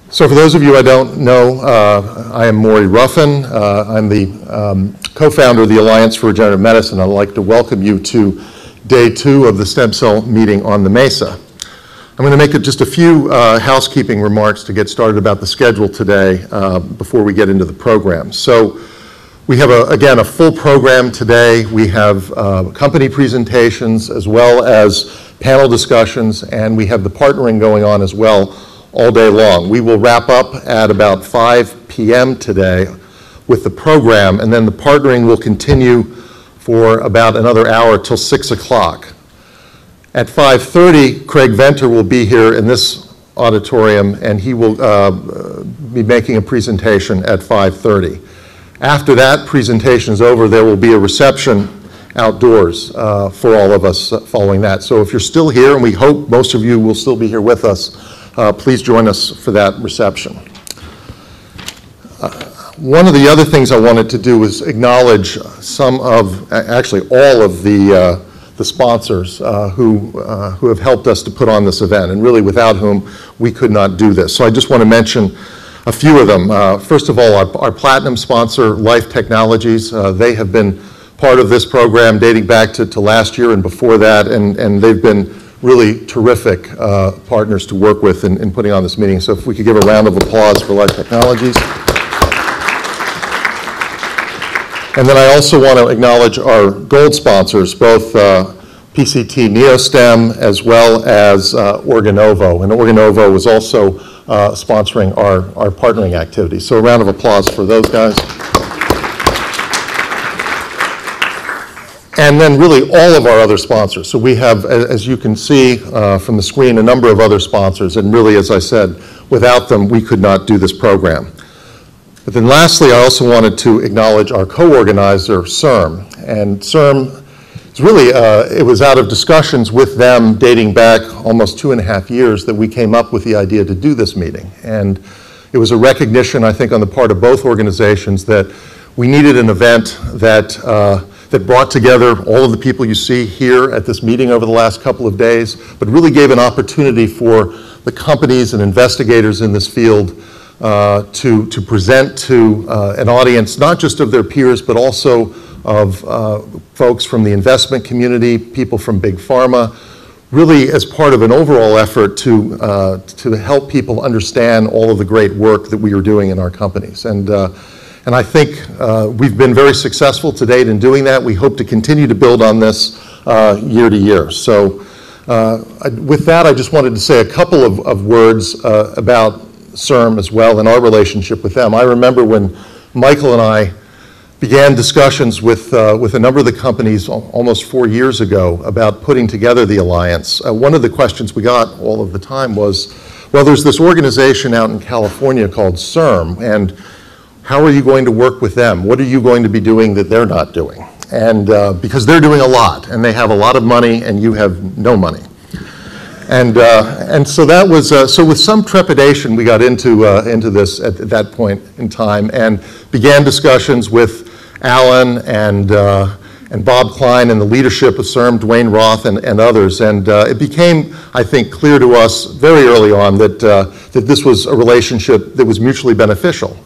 So for those of you I don't know, I am Morrie Ruffin. I'm the co-founder of the Alliance for Regenerative Medicine. I'd like to welcome you to day 2 of the stem cell meeting on the Mesa. I'm going to make just a few housekeeping remarks to get started about the schedule today before we get into the program. So we have, again, a full program today. We have company presentations as well as panel discussions, and we have the partnering going on as well all day long. We will wrap up at about 5 p.m. today with the program, and then the partnering will continue for about another hour till 6 o'clock. At 5:30, Craig Venter will be here in this auditorium, and he will be making a presentation at 5:30. After that presentation is over, there will be a reception outdoors for all of us following that. So if you're still here, and we hope most of you will still be here with us, please join us for that reception. One of the other things I wanted to do was acknowledge some of, actually all of the sponsors who have helped us to put on this event, and really without whom we could not do this. So I just want to mention a few of them. First of all, our platinum sponsor, Life Technologies, they have been part of this program dating back to last year and before that, and they've been really terrific partners to work with in putting on this meeting. So if we could give a round of applause for Life Technologies. And then I also want to acknowledge our gold sponsors, both PCT Neostem as well as Organovo. And Organovo was also sponsoring our partnering activities. So a round of applause for those guys. And then really all of our other sponsors. So we have, as you can see from the screen, a number of other sponsors. And really, as I said, without them, we could not do this program. But then lastly, I also wanted to acknowledge our co-organizer, Cirm. And Cirm, it's really, it was out of discussions with them dating back almost 2.5 years that we came up with the idea to do this meeting. And it was a recognition, I think, on the part of both organizations that we needed an event that brought together all of the people you see here at this meeting over the last couple of days, but really gave an opportunity for the companies and investigators in this field to present to an audience, not just of their peers, but also of folks from the investment community, people from big pharma, really as part of an overall effort to help people understand all of the great work that we are doing in our companies. And I think we've been very successful to date in doing that. We hope to continue to build on this year to year. So with that, I just wanted to say a couple of words about Cirm as well and our relationship with them. I remember when Michael and I began discussions with a number of the companies almost 4 years ago about putting together the alliance. One of the questions we got all of the time was, well, there's this organization out in California called Cirm, and how are you going to work with them? What are you going to be doing that they're not doing? And because they're doing a lot, and they have a lot of money, and you have no money. And so that was, so with some trepidation, we got into this at that point in time and began discussions with Alan and Bob Klein and the leadership of Cirm, Dwayne Roth and others. And it became, I think, clear to us very early on that this was a relationship that was mutually beneficial.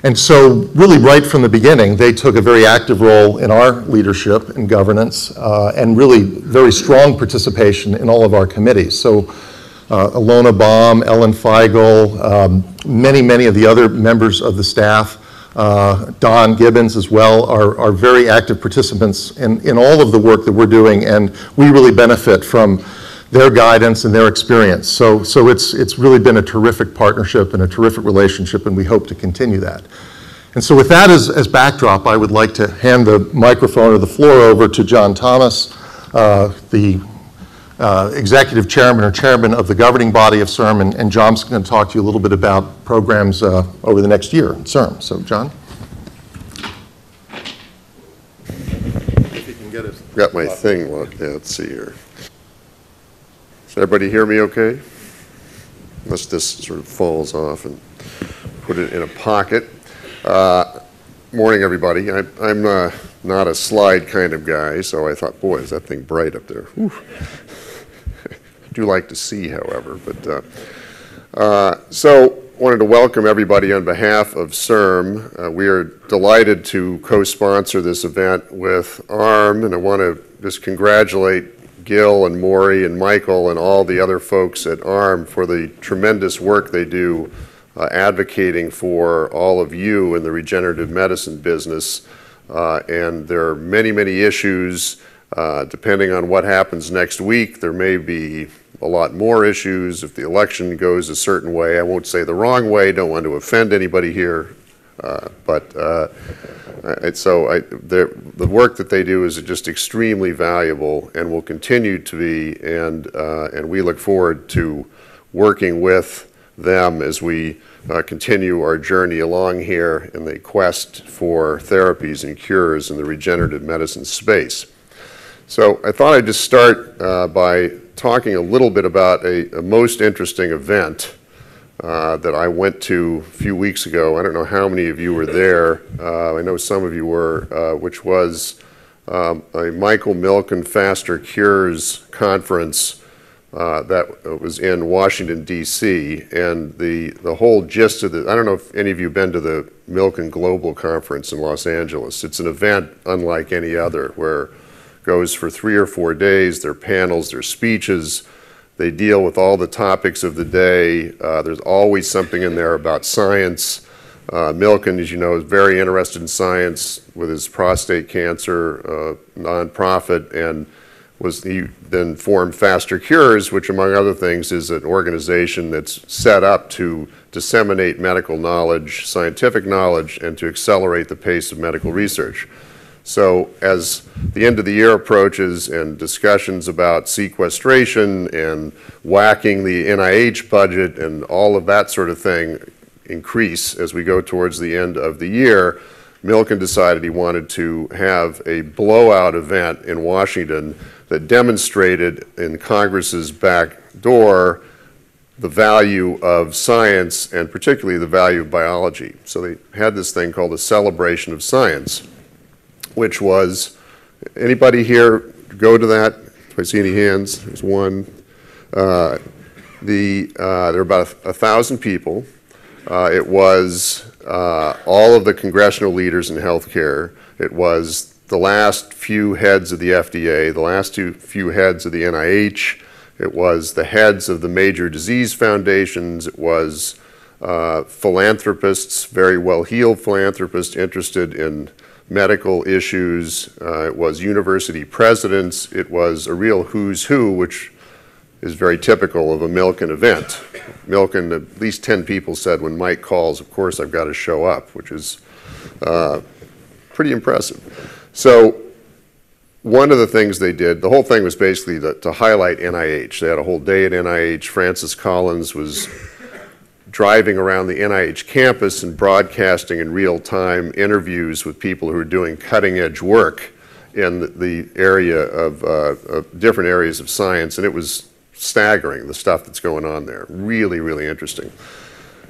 And so really right from the beginning, they took a very active role in our leadership and governance and really very strong participation in all of our committees. So Alona Baum, Ellen Feigl, many of the other members of the staff, Don Gibbons as well, are very active participants in all of the work that we're doing, and we really benefit from their guidance and their experience. So it's really been a terrific partnership and a terrific relationship, and we hope to continue that. And so with that as backdrop, I would like to hand the microphone or the floor over to John Thomas, the executive chairman or chairman of the governing body of Cirm, and John's going to talk to you a little bit about programs over the next year in Cirm. So John. If you can get it. Got my thing. Well, yeah, let's see here. Does everybody hear me okay? Unless this sort of falls off and put it in a pocket. Morning, everybody. I'm not a slide kind of guy, so I thought, boy, is that thing bright up there. I do like to see, however, but So wanted to welcome everybody on behalf of Cirm. We are delighted to co-sponsor this event with ARM, and I want to just congratulate Gil and Morrie and Michael and all the other folks at ARM for the tremendous work they do advocating for all of you in the regenerative medicine business. And there are many, many issues. Depending on what happens next week, there may be a lot more issues if the election goes a certain way. I won't say the wrong way, don't want to offend anybody here, the work that they do is just extremely valuable and will continue to be, and we look forward to working with them as we continue our journey along here in the quest for therapies and cures in the regenerative medicine space. So I thought I'd just start by talking a little bit about a most interesting event that I went to a few weeks ago. I don't know how many of you were there. I know some of you were, which was a Michael Milken Faster Cures conference that was in Washington, D.C. And the whole gist of I don't know if any of you have been to the Milken Global Conference in Los Angeles. It's an event unlike any other where goes for 3 or 4 days. There are panels, there are speeches. They deal with all the topics of the day. There's always something in there about science. Milken, as you know, is very interested in science with his prostate cancer nonprofit, and he then formed Faster Cures, which among other things is an organization that's set up to disseminate medical knowledge, scientific knowledge, and to accelerate the pace of medical research. So as the end of the year approaches and discussions about sequestration and whacking the NIH budget and all of that sort of thing increase as we go towards the end of the year, Milken decided he wanted to have a blowout event in Washington that demonstrated in Congress's back door the value of science and particularly the value of biology. So they had this thing called a celebration of science, which was, anybody here go to that? If I see any hands, there's one. There were about 1,000 people. It was all of the congressional leaders in healthcare. It was the last few heads of the FDA, the last few heads of the NIH. It was the heads of the major disease foundations. It was philanthropists, very well-heeled philanthropists interested in medical issues. It was university presidents. It was a real who's who, which is very typical of a Milken event. Milken, at least 10 people said when Mike calls, of course I've got to show up, which is pretty impressive. So one of the things they did, the whole thing was basically to highlight NIH. They had a whole day at NIH. Francis Collins was driving around the NIH campus and broadcasting in real time interviews with people who are doing cutting edge work in the area of different areas of science, and it was staggering, the stuff that's going on there. Really, really interesting.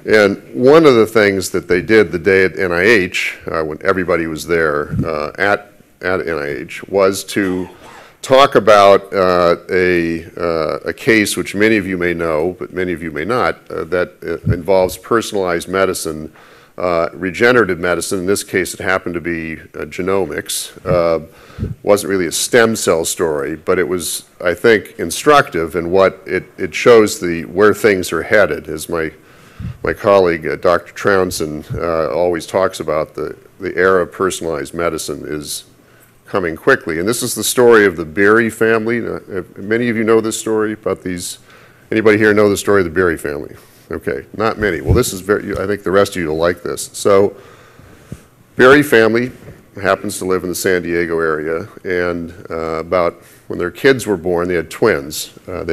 And one of the things that they did the day at NIH, when everybody was there at NIH, was to talk about a case which many of you may know, but many of you may not, that involves personalized medicine, regenerative medicine. In this case, it happened to be genomics. Wasn't really a stem cell story, but it was, I think, instructive in what it shows where things are headed. As my colleague, Dr. Trounston, always talks about, the era of personalized medicine is coming quickly. And this is the story of the Berry family. Many of you know this story about these. Anybody here know the story of the Berry family? Okay, not many. Well, this is I think the rest of you will like this. So, Berry family happens to live in the San Diego area, and when their kids were born, they had twins. And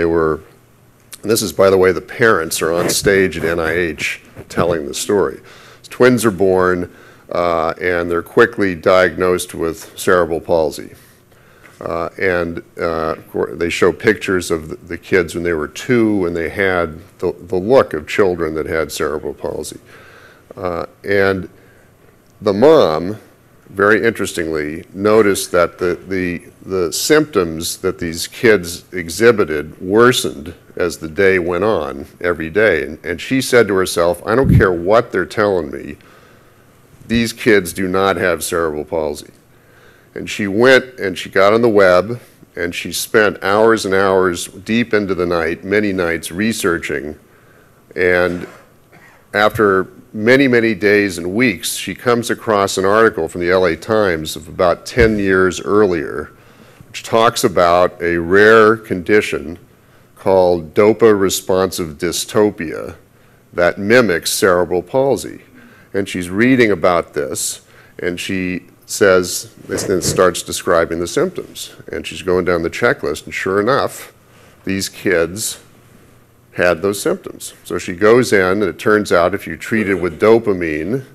this is, by the way, the parents are on stage at NIH telling the story. Twins are born, and they're quickly diagnosed with cerebral palsy. They show pictures of the kids when they were 2, and they had the look of children that had cerebral palsy. And the mom very interestingly, noticed that the symptoms that these kids exhibited worsened as the day went on every day. And she said to herself, I don't care what they're telling me, these kids do not have cerebral palsy. And she went and she got on the web and she spent hours and hours deep into the night, many nights, researching. And after many, many days and weeks, she comes across an article from the LA Times of about 10 years earlier, which talks about a rare condition called dopa-responsive dystopia that mimics cerebral palsy. And she's reading about this, and she says, and starts describing the symptoms. And she's going down the checklist, and sure enough, these kids had those symptoms. So she goes in, and it turns out if you treat it with dopamine,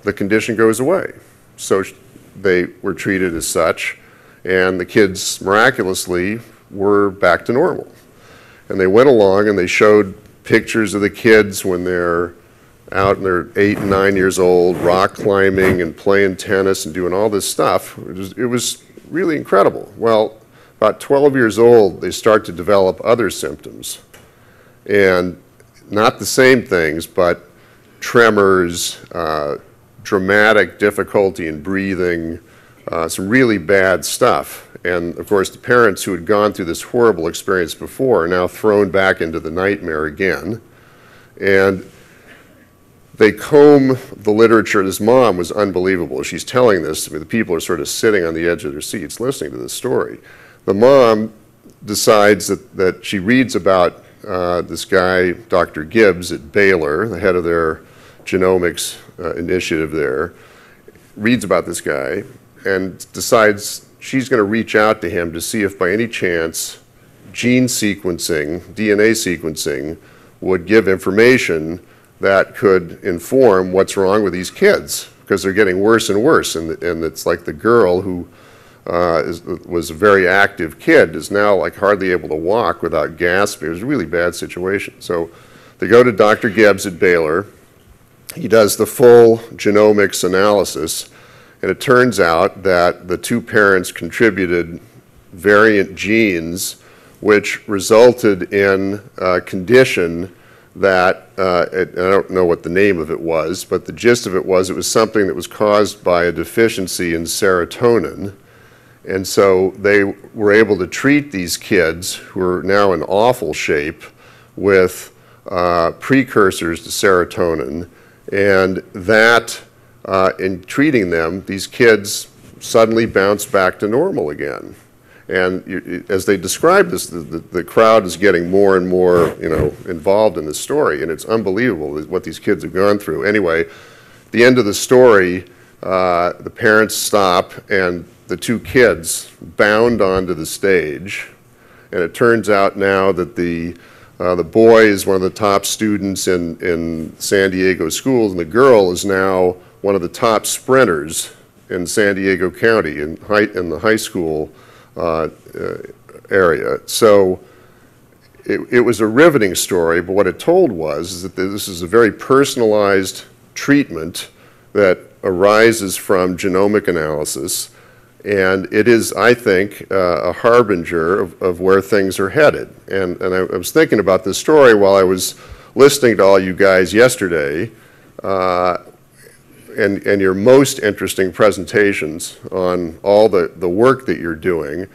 the condition goes away. So they were treated as such, and the kids miraculously were back to normal. And they went along and they showed pictures of the kids when they're out and they're 8 and 9 years old, rock climbing and playing tennis and doing all this stuff. It was really incredible. Well, about 12 years old, they start to develop other symptoms. And not the same things, but tremors, dramatic difficulty in breathing, some really bad stuff. And of course, the parents who had gone through this horrible experience before are now thrown back into the nightmare again. And they comb the literature. This mom was unbelievable. She's telling this to me. The people are sort of sitting on the edge of their seats listening to this story. The mom decides that she reads about this guy, Dr. Gibbs at Baylor, the head of their genomics initiative there, reads about this guy and decides she's going to reach out to him to see if by any chance gene sequencing, DNA sequencing, would give information that could inform what's wrong with these kids, because they're getting worse and worse. And it's like the girl who was a very active kid is now like hardly able to walk without gasping. It was a really bad situation. So they go to Dr. Gibbs at Baylor. He does the full genomics analysis, and it turns out that the two parents contributed variant genes which resulted in a condition that, I don't know what the name of it was, but the gist of it was something that was caused by a deficiency in serotonin. And so they were able to treat these kids who are now in awful shape with precursors to serotonin, and that in treating them, these kids suddenly bounced back to normal again. And as they describe this, the crowd is getting more and more, involved in this story, and it's unbelievable what these kids have gone through. Anyway, at the end of the story, the parents stop, and the two kids bound onto the stage, and it turns out now that the boy is one of the top students in San Diego schools, and the girl is now one of the top sprinters in San Diego County in the high school area. So it was a riveting story, but what it told was that this is a very personalized treatment that arises from genomic analysis, and it is, I think, a harbinger of where things are headed. And I was thinking about this story while I was listening to all you guys yesterday, and your most interesting presentations on all the work that you're doing.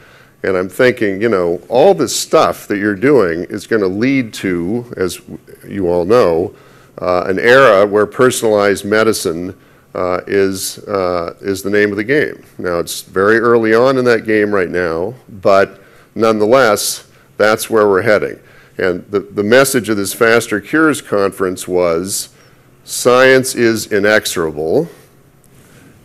And I'm thinking, all this stuff that you're doing is going to lead to, as you all know, an era where personalized medicine is the name of the game. Now, it's very early on in that game right now, but nonetheless, that's where we're heading. And the message of this Faster Cures conference was, science is inexorable,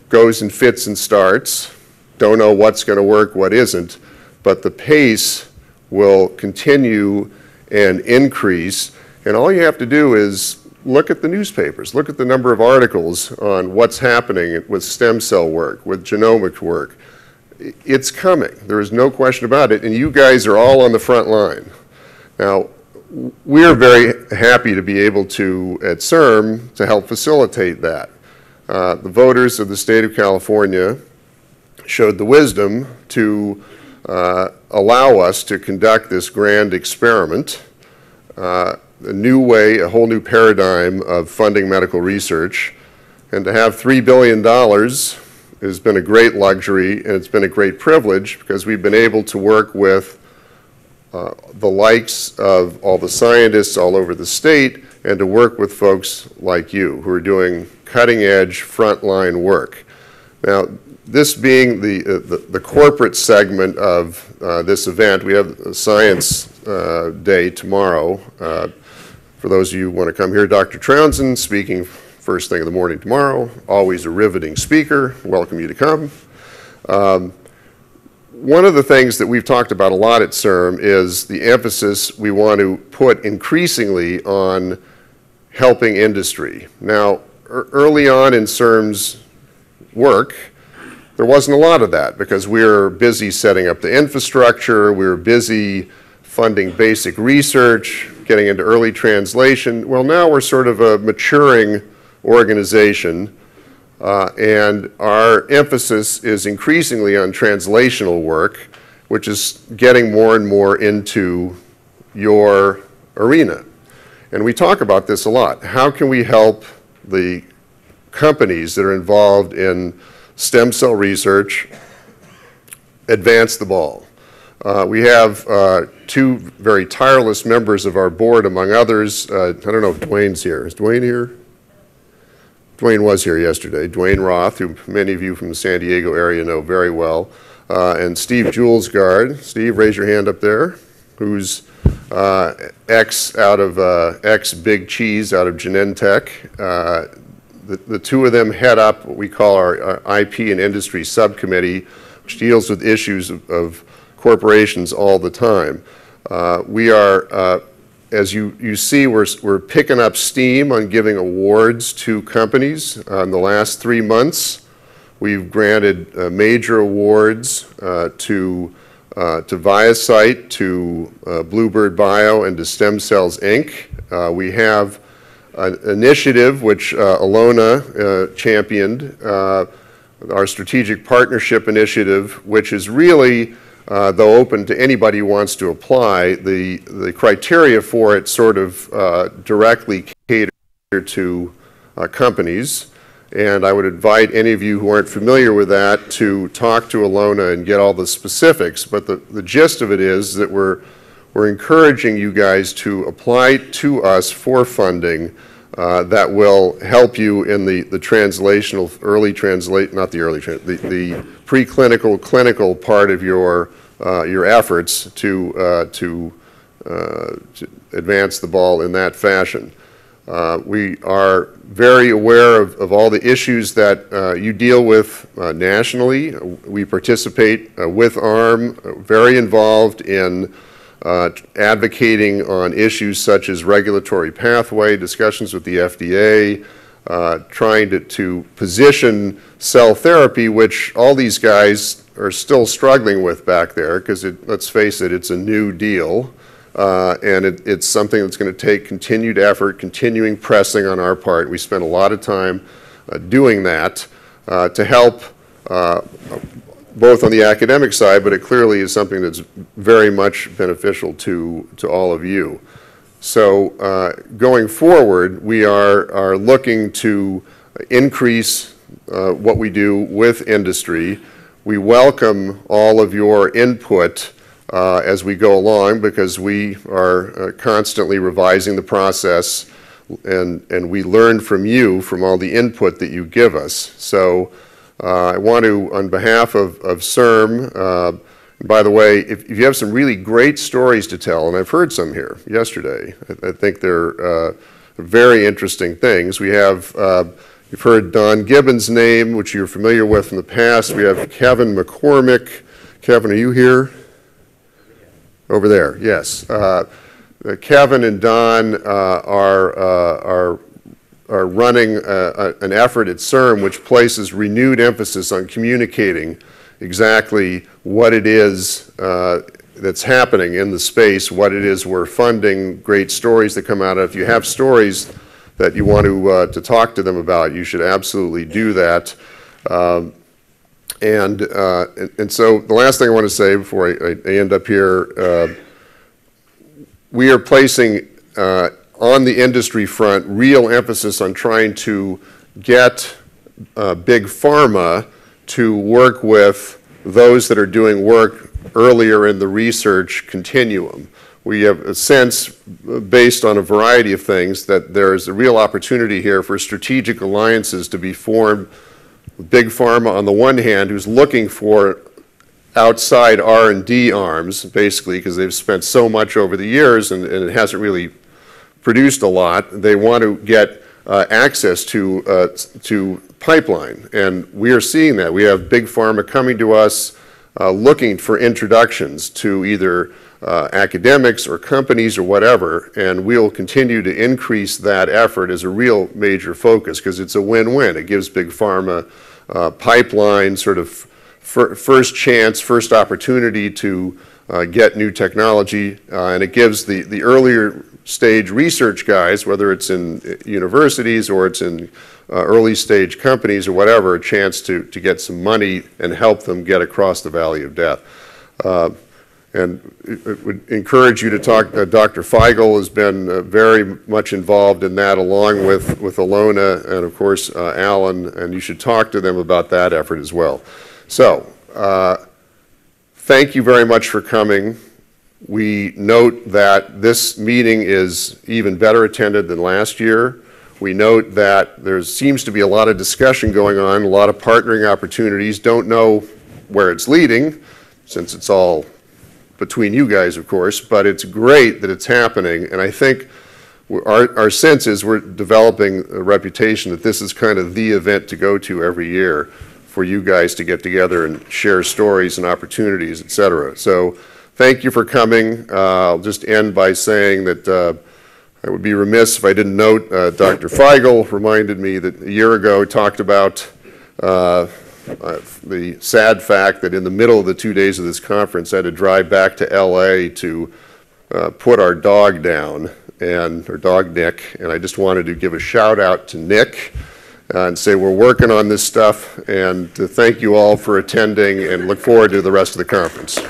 goes in fits and starts, don't know what's going to work, what isn't, but the pace will continue and increase. And all you have to do is look at the newspapers, look at the number of articles on what's happening with stem cell work, with genomic work. It's coming. There is no question about it, and you guys are all on the front line. Now, we're very happy to be able to, at Cirm, to help facilitate that. the voters of the state of California showed the wisdom to allow us to conduct this grand experiment, a new way, a whole new paradigm of funding medical research. And to have $3 billion has been a great luxury, and it's been a great privilege because we've been able to work with the likes of all the scientists all over the state and to work with folks like you who are doing cutting-edge frontline work. Now, this being the corporate segment of this event, we have a Science Day tomorrow. For those of you who want to come here, Dr. Trounsend speaking first thing in the morning tomorrow, always a riveting speaker. Welcome you to come. One of the things that we've talked about a lot at Cirm is the emphasis we want to put increasingly on helping industry. Now, early on in Cirm's work, there wasn't a lot of that because we were busy setting up the infrastructure, we were busy funding basic research, getting into early translation. Well, now we're sort of a maturing organization, and our emphasis is increasingly on translational work, which is getting more and more into your arena. And we talk about this a lot. How can we help the companies that are involved in stem cell research advance the ball? We have two very tireless members of our board, among others. I don't know if Dwayne's here. Is Dwayne here? Dwayne was here yesterday. Dwayne Roth, who many of you from the San Diego area know very well, and Steve Julesgaard. Steve, raise your hand up there, who's ex-Big Cheese out of Genentech. The two of them head up what we call our IP and industry subcommittee, which deals with issues of corporations all the time. We are, as you see, we're picking up steam on giving awards to companies. In the last 3 months, we've granted major awards to Viasite, to Bluebird Bio, and to Stem Cells Inc. We have an initiative which Alona championed, our strategic partnership initiative, which is really, though open to anybody who wants to apply, the criteria for it sort of directly cater to companies. And I would invite any of you who aren't familiar with that to talk to Alona and get all the specifics. But the gist of it is that we're encouraging you guys to apply to us for funding that will help you in the translational, the preclinical, clinical part of your efforts to advance the ball in that fashion. We are very aware of all the issues that you deal with nationally. We participate with ARM, very involved in advocating on issues such as regulatory pathway, discussions with the FDA, trying to position cell therapy, which all these guys are still struggling with back there, because let's face it, it's a new deal. And it's something that's going to take continued effort, continuing pressing on our part. We spend a lot of time doing that to help both on the academic side, but it clearly is something that's very much beneficial to all of you. So going forward, we are looking to increase what we do with industry. We welcome all of your input as we go along, because we are constantly revising the process, and we learn from you, from all the input that you give us. So I want to, on behalf of Cirm, by the way, if you have some really great stories to tell, and I've heard some here yesterday, I think they're very interesting things. We have, you've heard Don Gibbons' name, which you're familiar with from the past. We have Kevin McCormick. Kevin, are you here? Over there, yes. Kevin and Don are running an effort at Cirm which places renewed emphasis on communicating exactly what it is that's happening in the space, what it is we're funding, great stories that come out of it. If you have stories that you want to talk to them about, you should absolutely do that. And so the last thing I want to say before I end up here, we are placing on the industry front real emphasis on trying to get big pharma to work with those that are doing work earlier in the research continuum. We have a sense, based on a variety of things, that there's a real opportunity here for strategic alliances to be formed with big pharma on the one hand, who's looking for outside R&D arms, basically, because they've spent so much over the years and it hasn't really produced a lot. They want to get access to pipeline, and we are seeing that. We have big pharma coming to us looking for introductions to either academics or companies or whatever, and we'll continue to increase that effort as a real major focus because it's a win-win. It gives big pharma pipeline sort of first chance, first opportunity to get new technology, and it gives the earlier stage research guys, whether it's in universities or it's in early stage companies or whatever, a chance to get some money and help them get across the valley of death. And it would encourage you to talk, Dr. Feigl has been very much involved in that, along with Alona and of course Alan, and you should talk to them about that effort as well. So, thank you very much for coming. We note that this meeting is even better attended than last year. We note that there seems to be a lot of discussion going on, a lot of partnering opportunities. Don't know where it's leading, since it's all between you guys, of course, but it's great that it's happening, and I think our sense is we're developing a reputation that this is kind of the event to go to every year for you guys to get together and share stories and opportunities, et cetera. So thank you for coming. I'll just end by saying that I would be remiss if I didn't note Dr. Feigl reminded me that a year ago talked about the sad fact that in the middle of the 2 days of this conference I had to drive back to LA to put our dog down, and our dog Nick, and I just wanted to give a shout out to Nick and say we're working on this stuff, and to thank you all for attending and look forward to the rest of the conference.